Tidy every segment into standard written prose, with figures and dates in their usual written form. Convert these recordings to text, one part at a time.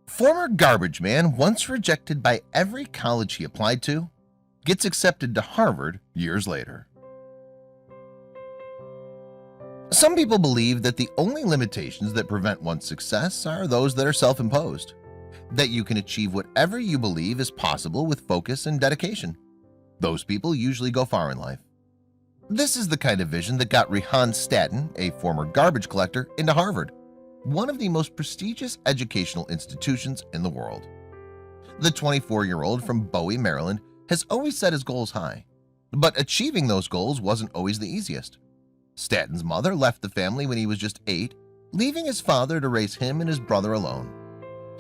Former garbage man, once rejected by every college he applied to, gets accepted to Harvard years later. Some people believe that the only limitations that prevent one's success are those that are self-imposed, that you can achieve whatever you believe is possible with focus and dedication. Those people usually go far in life. This is the kind of vision that got Rehan Staton, a former garbage collector, into Harvard, one of the most prestigious educational institutions in the world. The 24-year-old from Bowie, Maryland, has always set his goals high, but achieving those goals wasn't always the easiest. Staton's mother left the family when he was just 8, leaving his father to raise him and his brother alone.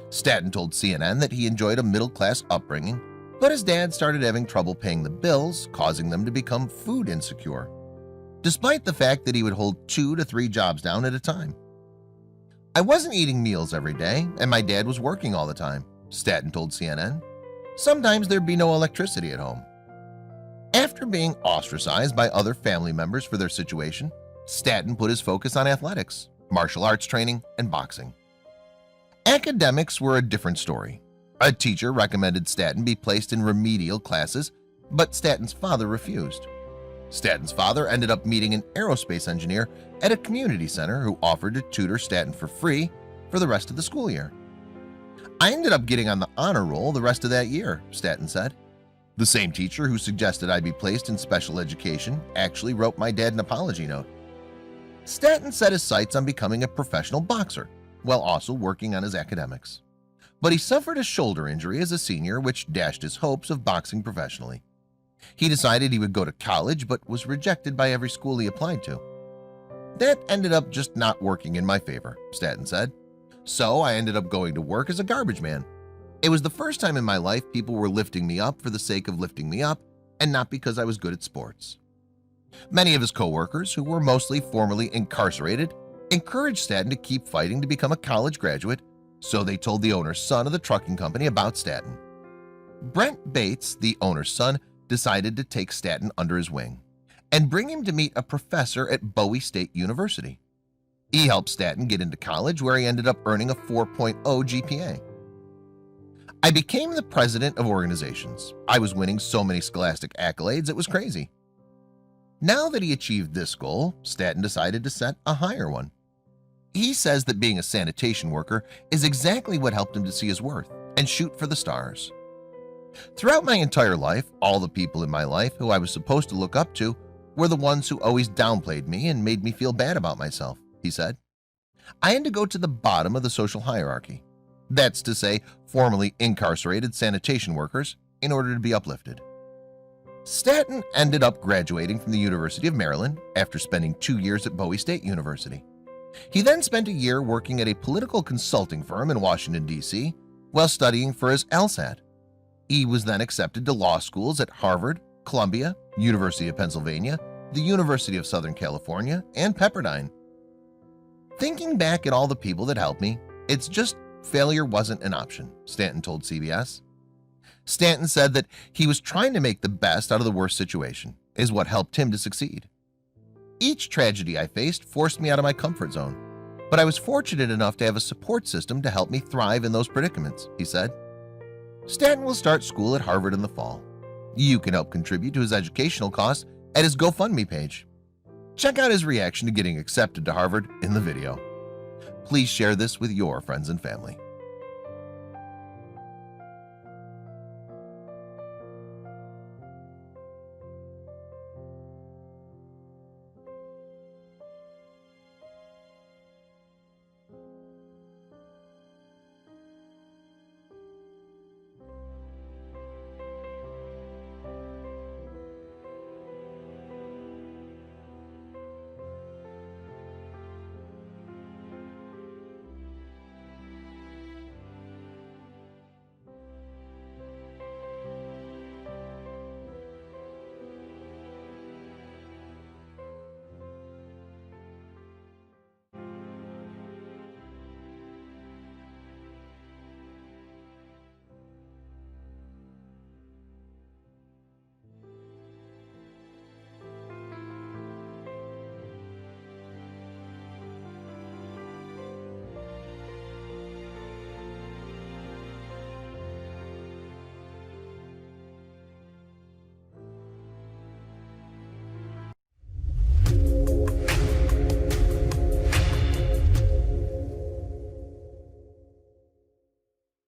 Staton told CNN that he enjoyed a middle-class upbringing, but his dad started having trouble paying the bills, causing them to become food insecure, despite the fact that he would hold 2 to 3 jobs down at a time. "I wasn't eating meals every day, and my dad was working all the time," Staton told CNN. "Sometimes there'd be no electricity at home." After being ostracized by other family members for their situation, Staton put his focus on athletics, martial arts training, and boxing. Academics were a different story. A teacher recommended Staton be placed in remedial classes, but Staton's father refused. Staton's father ended up meeting an aerospace engineer at a community center who offered to tutor Staton for free for the rest of the school year. "I ended up getting on the honor roll the rest of that year," Staton said. "The same teacher who suggested I be placed in special education actually wrote my dad an apology note." Staton set his sights on becoming a professional boxer while also working on his academics. But he suffered a shoulder injury as a senior, which dashed his hopes of boxing professionally. He decided he would go to college, but was rejected by every school he applied to. "That ended up just not working in my favor," Staton said. "So I ended up going to work as a garbage man. It was the first time in my life people were lifting me up for the sake of lifting me up and not because I was good at sports." Many of his co-workers, who were mostly formerly incarcerated, encouraged Staton to keep fighting to become a college graduate, so they told the owner's son of the trucking company about Staton. Brent Bates, the owner's son, decided to take Staton under his wing and bring him to meet a professor at Bowie State University. He helped Staton get into college, where he ended up earning a 4.0 GPA. "I became the president of organizations. I was winning so many scholastic accolades, it was crazy." Now that he achieved this goal, Staton decided to set a higher one. He says that being a sanitation worker is exactly what helped him to see his worth and shoot for the stars. "Throughout my entire life, all the people in my life who I was supposed to look up to were the ones who always downplayed me and made me feel bad about myself," he said. "I had to go to the bottom of the social hierarchy. That's to say, formerly incarcerated sanitation workers, in order to be uplifted." Staton ended up graduating from the University of Maryland after spending 2 years at Bowie State University. He then spent a year working at a political consulting firm in Washington, D.C., while studying for his LSAT. He was then accepted to law schools at Harvard, Columbia, University of Pennsylvania, the University of Southern California, and Pepperdine. "Thinking back at all the people that helped me, it's just failure wasn't an option," Staton told CBS. Staton said that he was trying to make the best out of the worst situation is what helped him to succeed. "Each tragedy I faced forced me out of my comfort zone, but I was fortunate enough to have a support system to help me thrive in those predicaments," he said. Staton will start school at Harvard in the fall. You can help contribute to his educational costs at his GoFundMe page. Check out his reaction to getting accepted to Harvard in the video. Please share this with your friends and family.